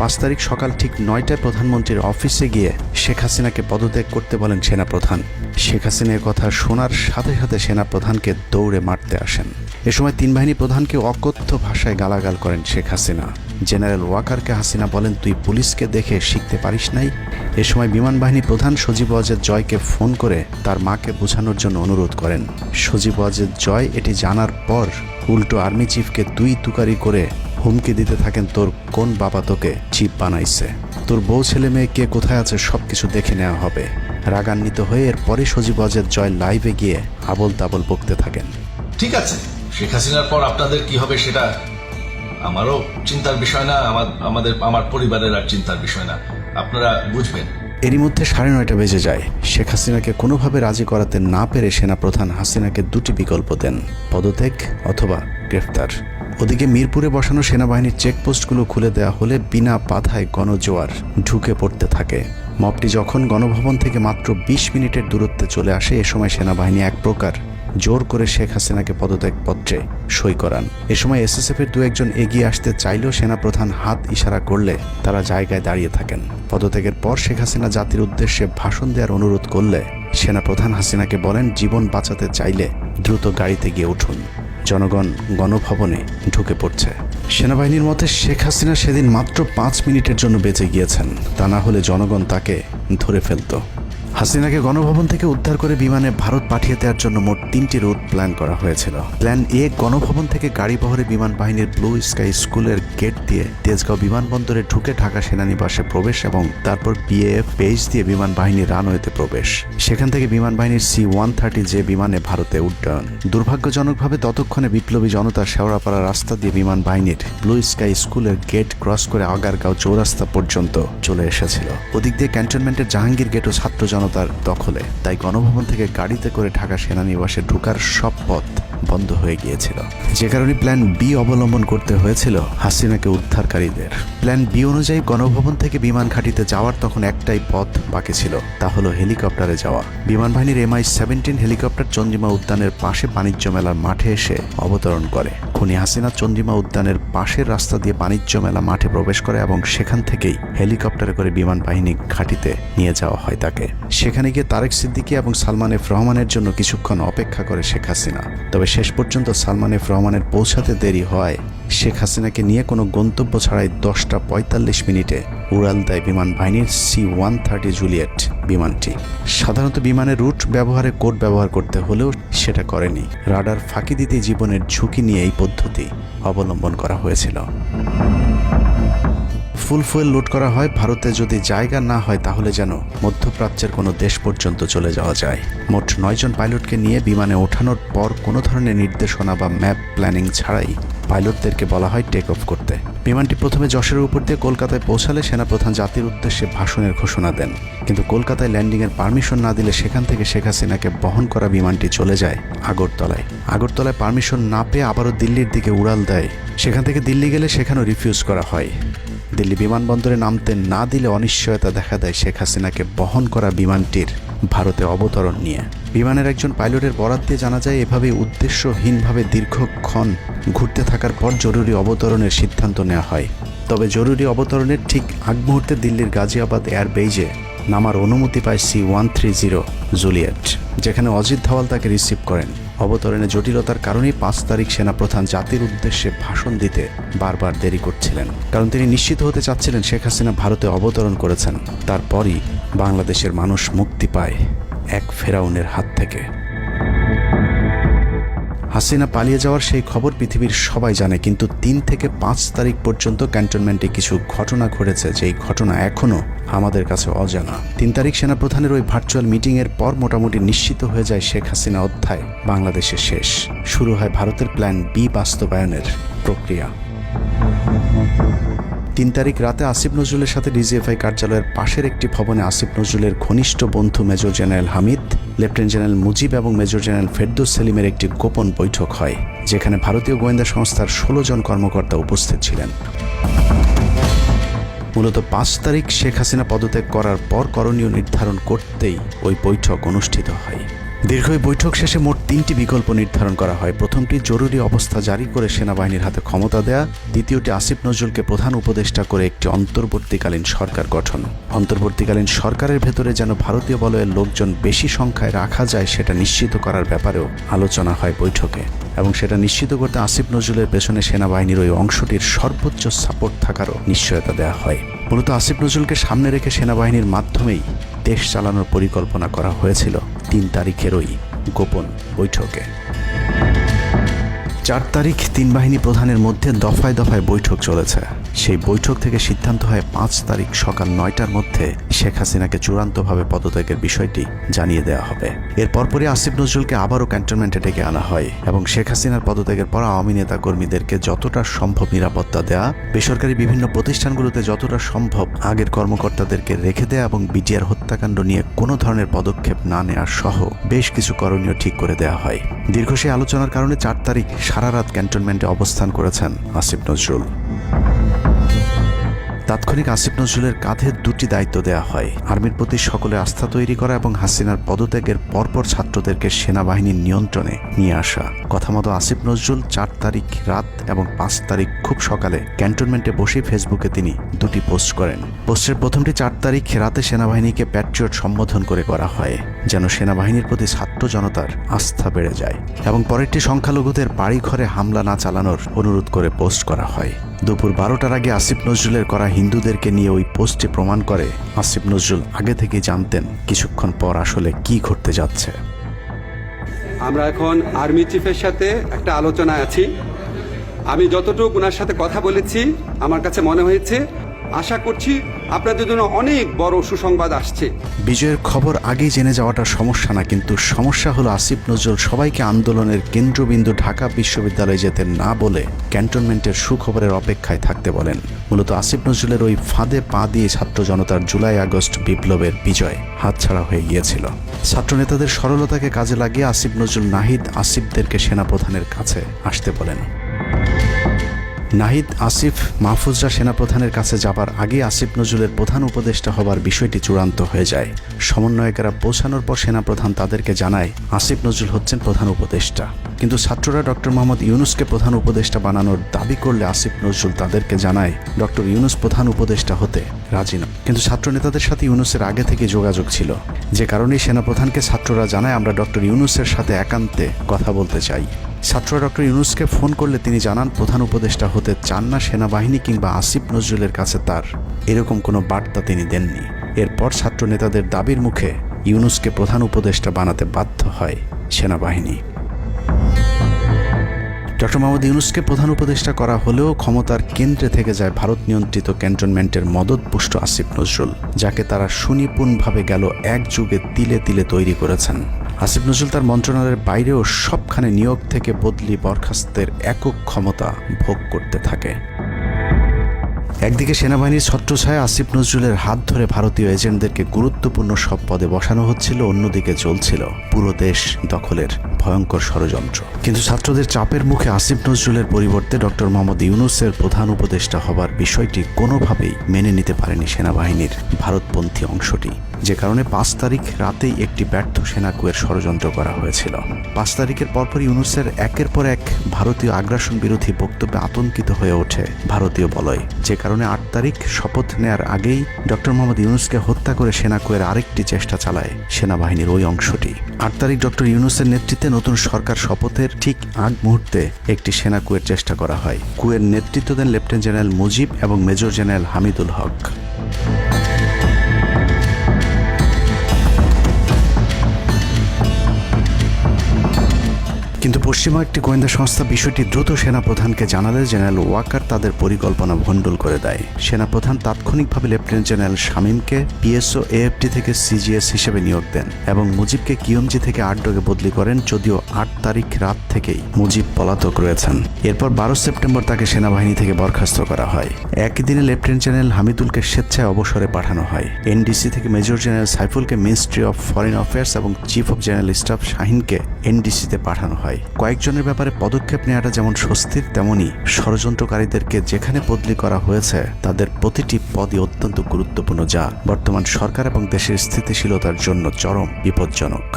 5 তারিখ সকাল ঠিক 9টায় প্রধানমন্ত্রীর অফিসে গিয়ে শেখ হাসিনাকে পদত্যাগ করতে বলেন সেনাপ্রধান। শেখ হাসিনার কথা শোনার সাথে সাথে সেনাপ্রধানকে দৌড়ে মারতে আসেন। এ সময় 3 বাহিনী প্রধানকে অকথ্য ভাষায় গালাগাল করেন শেখ হাসিনা। জেনারেল ওয়াকারকে হাসিনা বলেন, তুই পুলিশকে দেখে শিখতে পারিস নাই। এ সময় বিমান বাহিনী প্রধান সজীব ওয়াজেদ জয়কে ফোন করে তার মাকে বোঝানোর জন্য অনুরোধ করেন। সজীব ওয়াজেদ জয় এটি জানার পর উল্টো আর্মি চিফকে তুই তুকারি করে হুমকি দিতে থাকেন, তোর কোন বাবা তোকে চিফ বানাইছে, তোর বউ ছেলে মেয়ে কে কোথায় আছে সবকিছু দেখে নেওয়া হবে। রাগান্বিত হয়ে এরপরে সজীব ওয়াজেদ জয় লাইভে গিয়ে আবল তাবল বকতে থাকেন। ঠিক আছে, শেখ হাসিনার পর আপনাদের কি হবে সেটা আমারও চিন্তার বিষয় না, আমার পরিবারের আর চিন্তার বিষয় না, আপনারা বুঝবেন। এরই মধ্যে 9:30 বেজে যায়। শেখ হাসিনাকে কোনোভাবে রাজি করাতে না পেরে সেনাপ্রধান হাসিনাকে 2টি বিকল্প দেন, পদত্যাগ অথবা গ্রেফতার। ওদিকে মিরপুরে বসানো সেনাবাহিনীর চেকপোস্টগুলো খুলে দেওয়া হলে বিনা বাধায় গণজোয়ার ঢুকে পড়তে থাকে। মবটি যখন গণভবন থেকে মাত্র 20 মিনিটের দূরত্বে চলে আসে, এ সময় সেনাবাহিনী এক প্রকার জোর করে শেখ হাসিনাকে পদত্যাগপত্রে সই করান। এ সময় এসএসএফের দু একজন এগিয়ে আসতে চাইলেও সেনাপ্রধান হাত ইশারা করলে তারা জায়গায় দাঁড়িয়ে থাকেন। পদত্যাগের পর শেখ হাসিনা জাতির উদ্দেশ্যে ভাষণ দেওয়ার অনুরোধ করলে সেনাপ্রধান হাসিনাকে বলেন, জীবন বাঁচাতে চাইলে দ্রুত গাড়িতে গিয়ে উঠুন, জনগণ গণভবনে ঢুকে পড়ছে। সেনাবাহিনীর মতে শেখ হাসিনা সেদিন মাত্র 5 মিনিটের জন্য বেঁচে গিয়েছেন, তা না হলে জনগণ তাকে ধরে ফেলত। হাসিনাকে গণভবন থেকে উদ্ধার করে বিমানে ভারত পাঠিয়ে দেওয়ার জন্য মোট 3টি রুট প্ল্যান করা হয়েছিল। প্ল্যান এ, গণভবন থেকে গাড়ি বহরে বিমান বাহিনীর ব্লু স্কাই স্কুলের গেট দিয়ে তেজগাঁও বিমানবন্দরে ঢুকে ঢাকা সেনানিবাসে প্রবেশ এবং তারপর বিএএফ বেস দিয়ে বিমান বাহিনীর রানওয়েতে প্রবেশ। সেখান থেকে বিমান বাহিনীর C-130 যে বিমানে ভারতে উড্ডয়ন। দুর্ভাগ্যজনকভাবে ততক্ষণে বিপ্লবী জনতার শেওড়াপাড়া রাস্তা দিয়ে বিমান বাহিনীর ব্লু স্কাই স্কুলের গেট ক্রস করে আগারগাঁও চৌরাস্তা পর্যন্ত চলে এসেছিল। ওদিক দিয়ে ক্যান্টনমেন্টের জাহাঙ্গীর গেটও ছাত্র জনতার দখলে, তাই গণভবন থেকে গাড়িতে করে ঢাকা সেনানিবাসে ঢোকার সব পথ বন্ধ হয়ে গিয়েছিল, যে কারণে প্ল্যান বি অবলম্বন করতে হয়েছিল হাসিনাকে উদ্ধারকারীদের। প্ল্যান বি অনুযায়ী গণভবন থেকে বিমান ঘাঁটিতে যাওয়ার তখন একটাই পথ বাকি ছিল, তা হলো হেলিকপ্টারে যাওয়া। বিমান বাহিনীর MI-17 হেলিকপ্টার চন্দ্রিমা উদ্যানের পাশে বাণিজ্য মেলার মাঠে এসে অবতরণ করে। খুনি হাসিনা চন্দ্রিমা উদ্যানের পাশের রাস্তা দিয়ে বাণিজ্য মেলা মাঠে প্রবেশ করে এবং সেখান থেকেই হেলিকপ্টারে করে বিমান বাহিনী ঘাঁটিতে নিয়ে যাওয়া হয় তাকে। সেখানে গিয়ে তারেক সিদ্দিকী এবং সালমান এফ রহমানের জন্য কিছুক্ষণ অপেক্ষা করে শেখ হাসিনা। তবে শেষ পর্যন্ত সালমান এফ রহমানের পৌঁছাতে দেরি হয় শেখ হাসিনাকে নিয়ে কোনো গন্তব্য ছাড়াই 10টা 45 মিনিটে উড়াল দেয় বিমান বাহিনীর C-130 জুলিয়েট বিমানটি। সাধারণত বিমানের রুট ব্যবহারে কোড ব্যবহার করতে হলেও সেটা করেনি। রাডার ফাঁকি দিতে জীবনের ঝুঁকি নিয়ে এই পদ্ধতি অবলম্বন করা হয়েছিল। ফুল ফুয়েল লোড করা হয়, ভারতে যদি জায়গা না হয় তাহলে যেন মধ্যপ্রাচ্যের কোনো দেশ পর্যন্ত চলে যাওয়া যায়। মোট 9 জন পাইলটকে নিয়ে বিমানে ওঠানোর পর কোনো ধরনের নির্দেশনা বা ম্যাপ প্ল্যানিং ছাড়াই পাইলটদেরকে বলা হয় টেক অফ করতে। বিমানটি প্রথমে যশোরের উপর দিয়ে কলকাতায় পৌঁছালে সেনাপ্রধান জাতির উদ্দেশ্যে ভাষণের ঘোষণা দেন, কিন্তু কলকাতায় ল্যান্ডিংয়ের পারমিশন না দিলে সেখান থেকে শেখ হাসিনাকে বহন করা বিমানটি চলে যায় আগরতলায়। আগরতলায় পারমিশন না পেয়ে আবারও দিল্লির দিকে উড়াল দেয়। সেখান থেকে দিল্লি গেলে সেখানেও রিফিউজ করা হয়। দিল্লি বিমানবন্দরে নামতে না দিলে অনিশ্চয়তা দেখা দেয় শেখ হাসিনাকে বহন করা বিমানটির ভারতে অবতরণ নিয়ে। বিমানের একজন পাইলটের বরাত দিয়ে জানা যায়, এভাবে উদ্দেশ্যহীনভাবে দীর্ঘক্ষণ ঘুরতে থাকার পর জরুরি অবতরণের সিদ্ধান্ত নেওয়া হয়। তবে জরুরি অবতরণের ঠিক আগ মুহূর্তে দিল্লির গাজিয়াবাদ এয়ারবেজে নামার অনুমতি পায় C-130 জুলিয়েট, যেখানে অজিত ধওয়াল তাকে রিসিভ করেন। অবতরণে জটিলতার কারণেই 5 তারিখ সেনাপ্রধান জাতির উদ্দেশ্যে ভাষণ দিতে বারবার দেরি করছিলেন, কারণ তিনি নিশ্চিত হতে চাচ্ছিলেন শেখ হাসিনা ভারতে অবতরণ করেছেন। তারপরই বাংলাদেশের মানুষ মুক্তি পায় এক ফেরাউনের হাত থেকে। হাসিনা পালিয়ে যাওয়ার সেই খবর পৃথিবীর সবাই জানে, কিন্তু 3 থেকে 5 তারিখ পর্যন্ত ক্যান্টনমেন্টে কিছু ঘটনা ঘটেছে, যেই ঘটনা এখনও আমাদের কাছে অজানা। 3 তারিখ সেনাপ্রধানের ওই ভার্চুয়াল মিটিংয়ের পর মোটামুটি নিশ্চিত হয়ে যায় শেখ হাসিনা অধ্যায় বাংলাদেশে শেষ। শুরু হয় ভারতের প্ল্যান বি বাস্তবায়নের প্রক্রিয়া। 3 তারিখ রাতে আসিফ নজরুলের সাথে ডিজিএফআই কার্যালয়ের পাশের একটি ভবনে আসিফ নজরুলের ঘনিষ্ঠ বন্ধু major general Hamid, lieutenant general Mujib এবং মেজর জেনারেল ফেরদৌস সেলিমের একটি গোপন বৈঠক হয়, যেখানে ভারতীয় গোয়েন্দা সংস্থার 16 জন কর্মকর্তা উপস্থিত ছিলেন। মূলত 5 তারিখ শেখ হাসিনা পদত্যাগ করার পর করণীয় নির্ধারণ করতেই ওই বৈঠক অনুষ্ঠিত হয়। দীর্ঘ বৈঠক শেষে মোট 3টি বিকল্প নির্ধারণ করা হয়। প্রথমটি জরুরি অবস্থা জারি করে সেনাবাহিনীর হাতে ক্ষমতা দেয়া, দ্বিতীয়টি আসিফ নজরুলকে প্রধান উপদেষ্টা করে একটি অন্তর্বর্তীকালীন সরকার গঠন। অন্তর্বর্তীকালীন সরকারের ভেতরে যেন ভারতীয় বলয়ের লোকজন বেশি সংখ্যায় রাখা যায় সেটা নিশ্চিত করার ব্যাপারেও আলোচনা হয় বৈঠকে, এবং সেটা নিশ্চিত করতে আসিফ নজরুলের পেছনে সেনাবাহিনীর ওই অংশটির সর্বোচ্চ সাপোর্ট থাকারও নিশ্চয়তা দেওয়া হয়। মূলত আসিফ নজরুলকে সামনে রেখে সেনাবাহিনীর মাধ্যমেই দেশ চালানোর পরিকল্পনা করা হয়েছিল 3 তারিখের ওই গোপন বৈঠকে। 4 তারিখ 3 বাহিনী প্রধানের মধ্যে দফায় দফায় বৈঠক চলেছে। সেই বৈঠক থেকে সিদ্ধান্ত হয় 5 তারিখ সকাল 9টার মধ্যে শেখ হাসিনাকে চূড়ান্তভাবে পদত্যাগের বিষয়টি জানিয়ে দেওয়া হবে। এর পরপরই আসিফ নজরুলকে আবারও ক্যান্টনমেন্টে ডেকে আনা হয় এবং শেখ হাসিনার পদত্যাগের পর আওয়ামী নেতা কর্মীদেরকে যতটা সম্ভব নিরাপত্তা দেয়া, বেসরকারি বিভিন্ন প্রতিষ্ঠানগুলোতে যতটা সম্ভব আগের কর্মকর্তাদেরকে রেখে দেয়া এবং বিটিআর হত্যাকাণ্ড নিয়ে কোনো ধরনের পদক্ষেপ না নেওয়ার সহ বেশ কিছু করণীয় ঠিক করে দেওয়া হয়। দীর্ঘ সেই আলোচনার কারণে 4 তারিখ সারা রাত ক্যান্টনমেন্টে অবস্থান করেছেন আসিফ নজরুল। তাৎক্ষণিক আসিফ নজরুলের কাঁধে 2টি দায়িত্ব দেওয়া হয়: আর্মির প্রতি সকলের আস্থা তৈরি করা এবং হাসিনার পদত্যাগের পরপর ছাত্রদেরকে সেনাবাহিনীর নিয়ন্ত্রণে নিয়ে আসা। কথা মতো আসিফ নজরুল 4 তারিখ রাত এবং 5 তারিখ খুব সকালে ক্যান্টনমেন্টে বসে ফেসবুকে তিনি 2টি পোস্ট করেন। পোস্টের প্রথমটি 4 তারিখ রাতে সেনাবাহিনীকে প্যাট্রিয়ট সম্বোধন করে করা হয়, যেন সেনাবাহিনীর প্রতি ছাত্র জনতার আস্থা বেড়ে যায়, এবং পরেরটি সংখ্যালঘুদের বাড়িঘরে হামলা না চালানোর অনুরোধ করে পোস্ট করা হয়। দুপুর 12টার আগে আসিফ নজরুলের করা হিন্দুদেরকে নিয়ে ওই পোস্টে প্রমাণ করে আসিফ নজরুল আগে থেকেই জানতেন কিছুক্ষণ পর আসলে কি ঘটতে যাচ্ছে। আমরা এখন আর্মি চিফের সাথে একটা আলোচনায় আছি। আমি যতটুকু ওনার সাথে কথা বলেছি আমার কাছে মনে হয়েছে, আশা করছি আপনাদের জন্য অনেক বড় সুসংবাদ আসছে। বিজয়ের খবর আগেই জেনে যাওয়াটা সমস্যা না, কিন্তু সমস্যা হলো আসিফ নজরুল সবাইকে আন্দোলনের কেন্দ্রবিন্দু ঢাকা বিশ্ববিদ্যালয়ে যেতে না বলে ক্যান্টনমেন্টের সুখবরের অপেক্ষায় থাকতে বলেন। মূলত আসিফ নজরুলের ওই ফাঁদে পা দিয়ে ছাত্র জনতার জুলাই আগস্ট বিপ্লবের বিজয় হাতছাড়া হয়ে গিয়েছিল। ছাত্র নেতাদের সরলতাকে কাজে লাগিয়ে আসিফ নজরুল নাহিদ আসিফদেরকে সেনাপ্রধানের কাছে আসতে বলেন। নাহিদ, আসিফ, মাহফুজরা সেনাপ্রধানের কাছে যাবার আগে আসিফ নজরুলের প্রধান উপদেষ্টা হবার বিষয়টি চূড়ান্ত হয়ে যায়। সমন্বয়কেরা পৌঁছানোর পর সেনাপ্রধান তাদেরকে জানায় আসিফ নজরুল হচ্ছেন প্রধান উপদেষ্টা। কিন্তু ছাত্ররা ডক্টর মোহাম্মদ ইউনুসকে প্রধান উপদেষ্টা বানানোর দাবি করলে আসিফ নজরুল তাদেরকে জানায় ডক্টর ইউনুস প্রধান উপদেষ্টা হতে রাজি নয়। কিন্তু ছাত্র নেতাদের সাথে ইউনুসের আগে থেকে যোগাযোগ ছিল, যে কারণেই সেনাপ্রধানকে ছাত্ররা জানায় আমরা ডক্টর ইউনুসের সাথে একান্তে কথা বলতে চাই। ছাত্ররা ডক্টর ইউনুসকে ফোন করলে তিনি জানান প্রধান উপদেষ্টা হতে চান না সেনাবাহিনী কিংবা আসিফ নজরুলের কাছে তার এরকম কোনো বার্তা তিনি দেননি। এরপর ছাত্র নেতাদের দাবির মুখে ইউনুসকে প্রধান উপদেষ্টা বানাতে বাধ্য হয় সেনাবাহিনী। ডক্টর মোহাম্মদ ইউনুসকে প্রধান উপদেষ্টা করা হলেও ক্ষমতার কেন্দ্রে থেকে যায় ভারত নিয়ন্ত্রিত ক্যান্টনমেন্টের মদতপুষ্ট আসিফ নজরুল, যাকে তারা সুনিপুণভাবে গেল এক যুগে তিলে তিলে তৈরি করেছেন। আসিফ নজরুল তার মন্ত্রণালয়ের বাইরেও সবখানে নিয়োগ থেকে বদলি বরখাস্তের একক ক্ষমতা ভোগ করতে থাকে। একদিকে সেনাবাহিনীর ছত্রছায়া আসিফ নজরুলের হাত ধরে ভারতীয় এজেন্টদেরকে গুরুত্বপূর্ণ সব পদে বসানো হচ্ছিল, অন্যদিকে চলছিল পুরো দেশ দখলের ভয়ঙ্কর ষড়যন্ত্র। কিন্তু ছাত্রদের চাপের মুখে আসিফ নজরুলের পরিবর্তে ডক্টর মোহাম্মদ ইউনুসের প্রধান উপদেষ্টা হবার বিষয়টি কোনোভাবেই মেনে নিতে পারেনি সেনাবাহিনীর ভারতপন্থী অংশটি, যে কারণে 5 তারিখ রাতেই একটি ব্যর্থ সেনাকুয়ের ষড়যন্ত্র করা হয়েছিল। 5 তারিখের পরপরই ইউনুসের একের পর এক ভারতীয় আগ্রাসন বিরোধী বক্তব্যে আতঙ্কিত হয়ে ওঠে ভারতীয় বলয়, যে কারণে 8 তারিখ শপথ নেয়ার আগেই ডক্টর মোহাম্মদ ইউনুসকে হত্যা করে সেনাকুয়ের আরেকটি চেষ্টা চালায় সেনাবাহিনীর ওই অংশটি। 8 তারিখ ডক্টর ইউনুসের নেতৃত্বে নতুন সরকার শপথের ঠিক আগ মুহূর্তে একটি সেনাকুয়ের চেষ্টা করা হয়। কুয়ের নেতৃত্ব দেন লেফটেন্যান্ট জেনারেল মুজিব এবং মেজর জেনারেল হামিদুল হক। কিন্তু পশ্চিমা একটি গোয়েন্দা সংস্থা বিষয়টি দ্রুত সেনাপ্রধানকে জানালে জেনারেল ওয়াকার তাদের পরিকল্পনা ভণ্ডুল করে দেয়। সেনাপ্রধান তাৎক্ষণিকভাবে লেফটেন্যান্ট জেনারেল শামীমকে পিএসও এএফটি থেকে সিজিএস হিসেবে নিয়োগ দেন এবং মুজিবকে কিউএমজি থেকে আটডগে বদলি করেন, যদিও 8 তারিখ রাত থেকেই মুজিব পলাতক রয়েছেন। এরপর 12 সেপ্টেম্বর তাকে সেনাবাহিনী থেকে বরখাস্ত করা হয়। একই দিনে লেফটেন্যান্ট জেনারেল হামিদুলকে স্বেচ্ছায় অবসরে পাঠানো হয়। এনডিসি থেকে মেজর জেনারেল সাইফুলকে মিনিস্ট্রি অফ ফরেন অ্যাফেয়ার্স এবং চিফ অফ জেনারেল স্টাফ শাহিনকে এনডিসিতে পাঠানো হয়। কয়েকজনের ব্যাপারে পদক্ষেপ নেওয়াটা যেমন স্বস্তির, তেমনই ষড়যন্ত্রকারীদেরকে যেখানে বদলি করা হয়েছে তাদের প্রতিটি পদই অত্যন্ত গুরুত্বপূর্ণ, যা বর্তমান সরকার এবং দেশের স্থিতিশীলতার জন্য চরম বিপজ্জনক।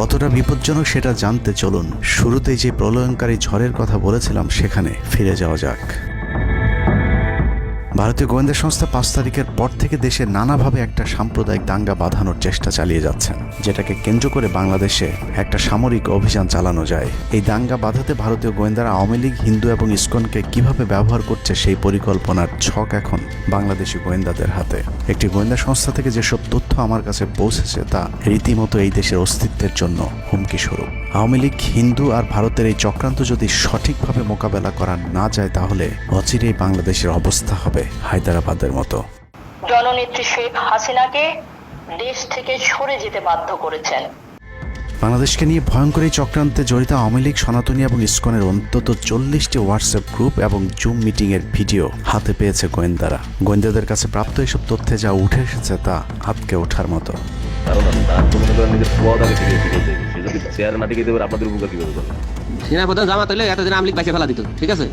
কতটা বিপজ্জনক সেটা জানতে চলুন শুরুতেই যে প্রলয়ঙ্কারী ঝড়ের কথা বলেছিলাম সেখানে ফিরে যাওয়া যাক। ভারতীয় গোয়েন্দা সংস্থা 5 তারিখের পর থেকে দেশে নানাভাবে একটা সাম্প্রদায়িক দাঙ্গা বাঁধানোর চেষ্টা চালিয়ে যাচ্ছেন, যেটাকে কেন্দ্র করে বাংলাদেশে একটা সামরিক অভিযান চালানো যায়। এই দাঙ্গা বাঁধাতে ভারতীয় গোয়েন্দারা আওয়ামী লীগ, হিন্দু এবং ইসকনকে কিভাবে ব্যবহার করছে সেই পরিকল্পনার ছক এখন বাংলাদেশি গোয়েন্দাদের হাতে। একটি গোয়েন্দা সংস্থা থেকে যেসব তথ্য আমার কাছে পৌঁছেছে তা রীতিমতো এই দেশের অস্তিত্বের জন্য হুমকি স্বরূপ। আওয়ামী লীগ, হিন্দু আর ভারতের এই চক্রান্ত যদি সঠিকভাবে মোকাবেলা করা না যায় তাহলে অচিরেই বাংলাদেশের অবস্থা হবে হায়দ্রাবাদের মতো। জননেত্রী শেখ হাসিনাকে দেশ থেকে সরে যেতে বাধ্য করেছেন। বাংলাদেশকে নিয়ে ভয়ঙ্কর এই চক্রান্তে জড়িত আওয়ামী লীগ, সনাতনী এবং ইসকনের অন্তত 40টি হোয়াটসঅ্যাপ গ্রুপ এবং জুম মিটিংয়ের ভিডিও হাতে পেয়েছে গোয়েন্দারা। গোয়েন্দাদের কাছে প্রাপ্ত এসব তথ্যে যা উঠে এসেছে তা আটকে ওঠার মতো। সেনাপ্রধান জামাত হলে এতদিন আওয়ামী লীগ বাইসে ফেলা দিত, ঠিক আছে?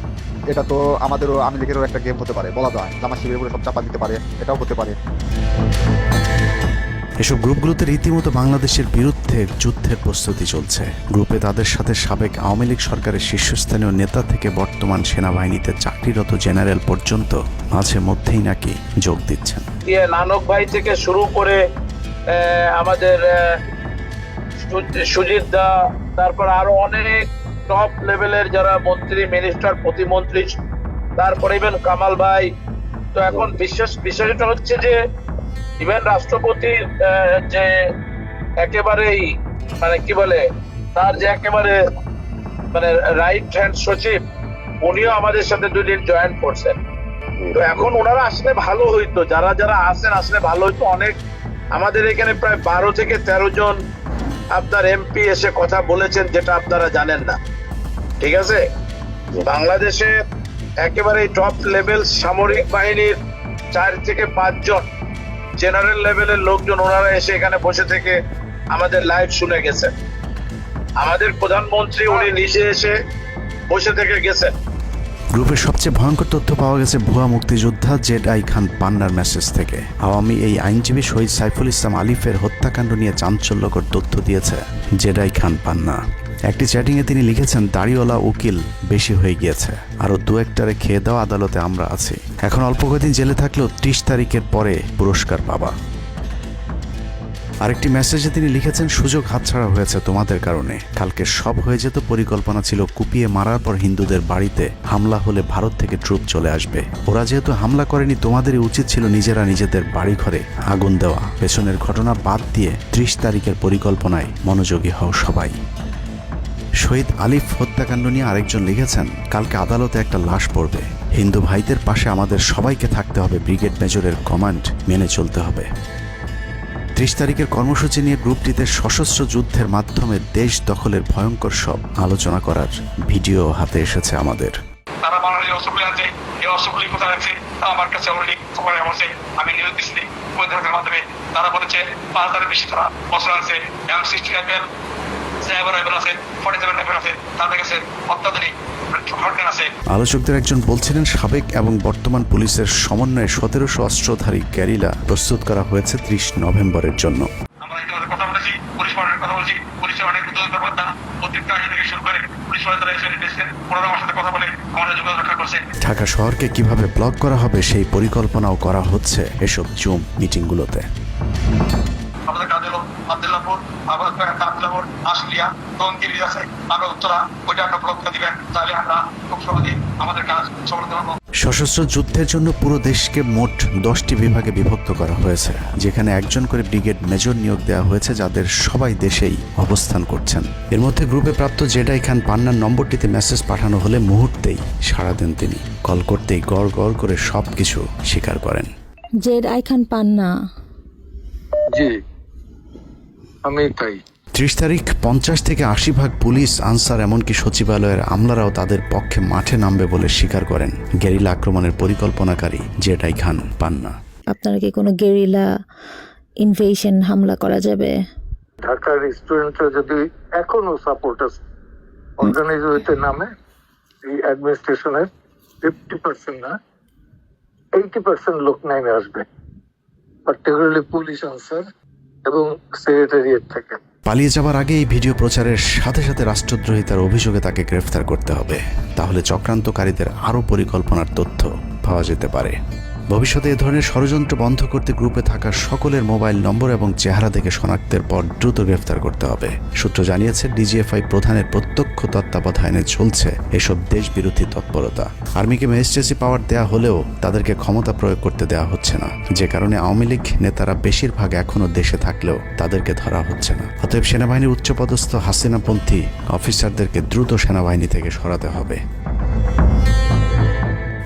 এটা তো আমাদেরও আওয়ামী লীগেরও একটা গেম হতে পারে, বলা যায় জামাত শিবিরের উপরে সব চাপা দিতে পারে, এটাও হতে পারে। এসব গ্রুপগুলোতে রীতিমতো বাংলাদেশের বিরুদ্ধে যুদ্ধের প্রস্তুতি চলছে। গ্রুপে তাদের সাথে সাবেক আওয়ামী লীগ সরকারের শীর্ষস্থানীয় নেতা থেকে বর্তমান সেনাবাহিনীতে চাকরিরত জেনারেল পর্যন্ত মাঝে মধ্যেই নাকি যোগ দিচ্ছেন। নানক ভাই থেকে শুরু করে আমাদের সুজিত দা, তারপর আরো অনেক টপ লেভেলের যারা মন্ত্রী, মিনিস্টার, প্রতিমন্ত্রী, তারপরে ইভেন কামাল ভাই। তো এখন বিষয়টা হচ্ছে যে ইভেন রাষ্ট্রপতির যে একেবারেই মানে কি বলে, তার যে একেবারে মানে রাইট হ্যান্ড সচিব, উনিও আমাদের সাথে 2 দিন জয়েন করছেন। তো এখন ওনারা আসলে ভালো হইতো, যারা যারা আসেন আসলে ভালো হইতো। অনেক আমাদের এখানে প্রায় 12 থেকে 13 জন আপনার এমপি এসে কথা বলেছেন, যেটা আপনারা জানেন না, ঠিক আছে? বাংলাদেশে একেবারে টপ লেভেল সামরিক বাহিনীর 4 থেকে 5 জন জেনারেল লেভেলের লোকজন ওনারা এসে এখানে বসে থেকে আমাদের লাইভ শুনে গেছেন। আমাদের প্রধানমন্ত্রী উনি নিজে এসে বসে থেকে গেছেন। গ্রুপের সবচেয়ে ভয়ঙ্কর তথ্য পাওয়া গেছে ভুয়া মুক্তিযোদ্ধা জেডাই খান পান্নার মেসেজ থেকে। আওয়ামী এই আইনজীবী শহীদ সাইফুল ইসলাম আলিফের হত্যাকাণ্ড নিয়ে চাঞ্চল্যকর তথ্য দিয়েছে জেডাই খান পান্না। একটি চ্যাটিংয়ে তিনি লিখেছেন, দাড়িওয়ালা উকিল বেশি হয়ে গিয়েছে, আরো 2-1টারে খেয়ে দাও, আদালতে আমরা আছি, এখন অল্প কয়েকদিন জেলে থাকলেও 30 তারিখের পরে পুরস্কার পাবা। আরেকটি মেসেজে তিনি লিখেছেন, সুযোগ হাতছাড়া হয়েছে তোমাদের কারণে, কালকে সব হয়ে যেত। পরিকল্পনা ছিল কুপিয়ে মারার পর হিন্দুদের বাড়িতে হামলা হলে ভারত থেকে ট্রুপ চলে আসবে। ওরা যেহেতু হামলা করেনি, তোমাদেরই উচিত ছিল নিজেরা নিজেদের বাড়ি ঘরে আগুন দেওয়া। পেছনের ঘটনা বাদ দিয়ে 30 তারিখের পরিকল্পনায় মনোযোগী হও সবাই। শহীদ আলিফ হত্যাকাণ্ড নিয়ে আরেকজন লিখেছেন, কালকে আদালতে একটা লাশ পড়বে, হিন্দু ভাইদের পাশে আমাদের সবাইকে থাকতে হবে, ব্রিগেড মেজরের কমান্ড মেনে চলতে হবে। 30 তারিখের কর্মসূচি নিয়ে গ্রুপটিতে সশস্ত্র যুদ্ধের মাধ্যমে দেশ দখলের ভয়ঙ্কর সব আলোচনা করার ভিডিও হাতে এসেছে আমাদের। তারা বাংলাদেশের অস্ত্রগুলি আছে, এই অস্ত্রগুলি কোথায় আছে আমার কাছে অলরেডি খবর এসেছে। আমি নিউজ দিচ্ছি গোয়েন্দাদের মাধ্যমে, তারা বলেছে 5000-এর বেশি তারা অস্ত্র আছে, M60 রাইফেল, সাইবার রাইফেল আছে, 47 রাইফেল আছে, তাদের কাছে অত্যাধুনিক হটগান আছে। আলোচকদের একজন বলছিলেন, সাবেক এবং বর্তমান পুলিশের সমন্বয়ে 1700 অস্ত্রধারী গ্যারিলা প্রস্তুত করা হয়েছে 30 নভেম্বরের জন্য। আমরা ইতিমধ্যে কথা বলেছি, পুলিশ পার্টির কথা বলছি, পুলিশের অনেক উদ্যোগ কর্মকর্তা প্রত্যেকটা আগে থেকে শুরু করে পুলিশ পার্টিরা এসে এসেছেন, ওনারা আমার সাথে কথা বলে আমাদের যোগাযোগ রক্ষা করছে। ঢাকা শহরকে কিভাবে ব্লক করা হবে সেই পরিকল্পনাও করা হচ্ছে এসব জুম মিটিংগুলোতে। আমাদের কাজে হলো আব্দুল্লাহপুর, আব্দুল্লাহপুর, আশুলিয়া, টঙ্গী আছে, আমরা উত্তরা, ওইটা একটা ব্লক দিবেন, তাহলে আমরা খুব সহজে আমাদের কাজ সফল করব। সশস্ত্র যুদ্ধের জন্য পুরো দেশকে মোট 10টি বিভাগে বিভক্ত করা হয়েছে, যেখানে একজন করে ব্রিগেড মেজর নিয়োগ দেওয়া হয়েছে, যাদের সবাই দেশেই অবস্থান করছেন। এর মধ্যে গ্রুপে প্রাপ্ত জেডাই খান পান্নার নম্বরটিতে মেসেজ পাঠানো হলে মুহূর্তেই সাড়া দেন তিনি। কল করতেই গড় গড় করে সবকিছু স্বীকার করেন। জেডাই খান পান্না, জি আমি তাই। 30 তারিখ 50 থেকে 80% পুলিশ, আনসার, এমনকি সচিবালয়ের আমলারাও তাদের পক্ষে মাঠে নামবে বলে স্বীকার করেন গেরিলা আক্রমণের পরিকল্পনাকারী জেডাই খান পান্না। আপনারা কি কোনো গেরিলা ইনভেশন হামলা করা যাবে? ঢাকার স্টুডেন্টরা যদি এখনো সাপোর্টার্স অর্গানাইজ হইতে নামে, এই অ্যাডমিনিস্ট্রেশনের 50% না 80% লোক নামে আসবে, পার্টিকুলারলি পুলিশ, আনসার এবং সেক্রেটারিয়েট থেকে। পালিয়ে যাবার আগে এই ভিডিও প্রচারের সাথে সাথে রাষ্ট্রদ্রোহিতার অভিযোগে তাকে গ্রেফতার করতে হবে, তাহলে চক্রান্তকারীদের আরও পরিকল্পনার তথ্য পাওয়া যেতে পারে। ভবিষ্যতে এ ধরনের ষড়যন্ত্র বন্ধ করতে গ্রুপে থাকা সকলের মোবাইল নম্বর এবং চেহারা দেখে শনাক্তের পর দ্রুত গ্রেফতার করতে হবে। সূত্র জানিয়েছে, ডিজিএফআই প্রধানের প্রত্যক্ষ তত্ত্বাবধানে চলছে এসব দেশবিরোধী তৎপরতা। আর্মিকে ম্যাজিস্ট্রেসি পাওয়ার দেয়া হলেও তাদেরকে ক্ষমতা প্রয়োগ করতে দেওয়া হচ্ছে না, যে কারণে আওয়ামী লীগ নেতারা বেশিরভাগ এখনও দেশে থাকলেও তাদেরকে ধরা হচ্ছে না। অতএব সেনাবাহিনীর উচ্চপদস্থ হাসিনাপন্থী অফিসারদেরকে দ্রুত সেনাবাহিনী থেকে সরাতে হবে।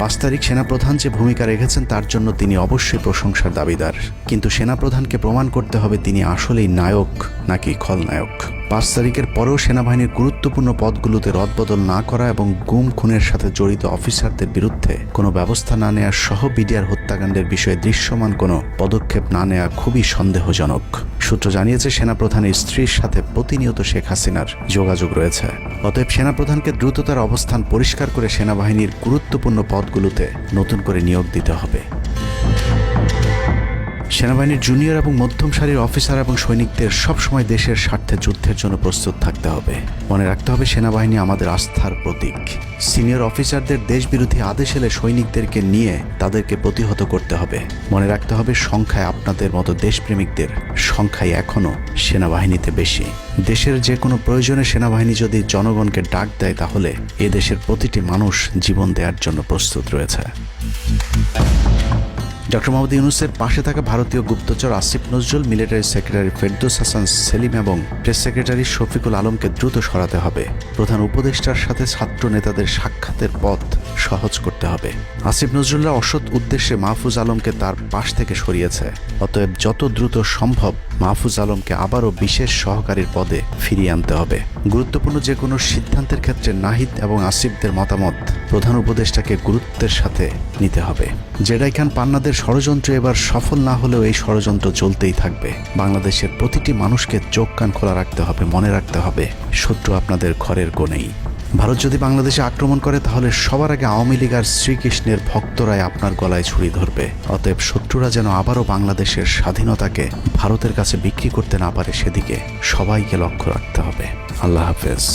5 তারিখ সেনাপ্রধান যে ভূমিকা রেখেছেন তার জন্য তিনি অবশ্যই প্রশংসার দাবিদার, কিন্তু সেনাপ্রধানকে প্রমাণ করতে হবে তিনি আসলেই নায়ক নাকি খলনায়ক। 5 তারিখের পরেও সেনাবাহিনীর গুরুত্বপূর্ণ পদগুলোতে রদবদল না করা এবং গুম খুনের সাথে জড়িত অফিসারদের বিরুদ্ধে কোনো ব্যবস্থা না নেওয়া সহ বিডিআর হত্যাকাণ্ডের বিষয়ে দৃশ্যমান কোনো পদক্ষেপ না নেওয়া খুবই সন্দেহজনক। সূত্র জানিয়েছে, সেনাপ্রধানের স্ত্রীর সাথে প্রতিনিয়ত শেখ হাসিনার যোগাযোগ রয়েছে। অতএব সেনাপ্রধানকে দ্রুত তার অবস্থান পরিষ্কার করে সেনাবাহিনীর গুরুত্বপূর্ণ পদগুলোতে নতুন করে নিয়োগ দিতে হবে। সেনাবাহিনীর জুনিয়র এবং মধ্যম সারির অফিসার এবং সৈনিকদের সবসময় দেশের স্বার্থে যুদ্ধের জন্য প্রস্তুত থাকতে হবে। মনে রাখতে হবে, সেনাবাহিনী আমাদের আস্থার প্রতীক। সিনিয়র অফিসারদের দেশবিরোধী আদেশ এলে সৈনিকদেরকে নিয়ে তাদেরকে প্রতিহত করতে হবে। মনে রাখতে হবে, সংখ্যায় আপনাদের মতো দেশপ্রেমিকদের সংখ্যাই এখনও সেনাবাহিনীতে বেশি। দেশের যে কোনো প্রয়োজনে সেনাবাহিনী যদি জনগণকে ডাক দেয়, তাহলে এ দেশের প্রতিটি মানুষ জীবন দেওয়ার জন্য প্রস্তুত রয়েছে। ডক্টর মোহাম্মদ ইউনূসের পাশে থাকা ভারতীয় গুপ্তচর আসিফ নজরুল, মিলিটারি সেক্রেটারি ফেরদৌস হাসান সেলিম এবং প্রেস সেক্রেটারি শফিকুল আলমকে দ্রুত সরাতে হবে। প্রধান উপদেষ্টার সাথে ছাত্র নেতাদের সাক্ষাতের পথ সহজ করতে হবে। আসিফ নজরুলরা অসৎ উদ্দেশ্যে মাহফুজ আলমকে তার পাশ থেকে সরিয়েছে। অতএব যত দ্রুত সম্ভব মাহফুজ আলমকে আবারও বিশেষ সহকারীর পদে ফিরিয়ে আনতে হবে। গুরুত্বপূর্ণ যে কোনো সিদ্ধান্তের ক্ষেত্রে নাহিদ এবং আসিফদের মতামত প্রধান উপদেষ্টাকে গুরুত্বের সাথে নিতে হবে। জেডাই খান পান্নাদের ষড়যন্ত্র এবার সফল না হলেও এই ষড়যন্ত্র চলতেই থাকবে। বাংলাদেশের প্রতিটি মানুষকে চোখ কান খোলা রাখতে হবে, মনে রাখতে হবে শত্রু আপনাদের ঘরের কোণেই। ভারত যদি বাংলাদেশে আক্রমণ করে, তাহলে সবার আগে আওয়ামী লীগ আর শ্রীকৃষ্ণের ভক্তরাই আপনার গলায় ছুরি ধরবে। অতএব শত্রুরা যেন আবারও বাংলাদেশের স্বাধীনতাকে ভারতের কাছে বিক্রি করতে না পারে, সেদিকে সবাইকে লক্ষ্য রাখতে হবে। আল্লাহ হাফেজ।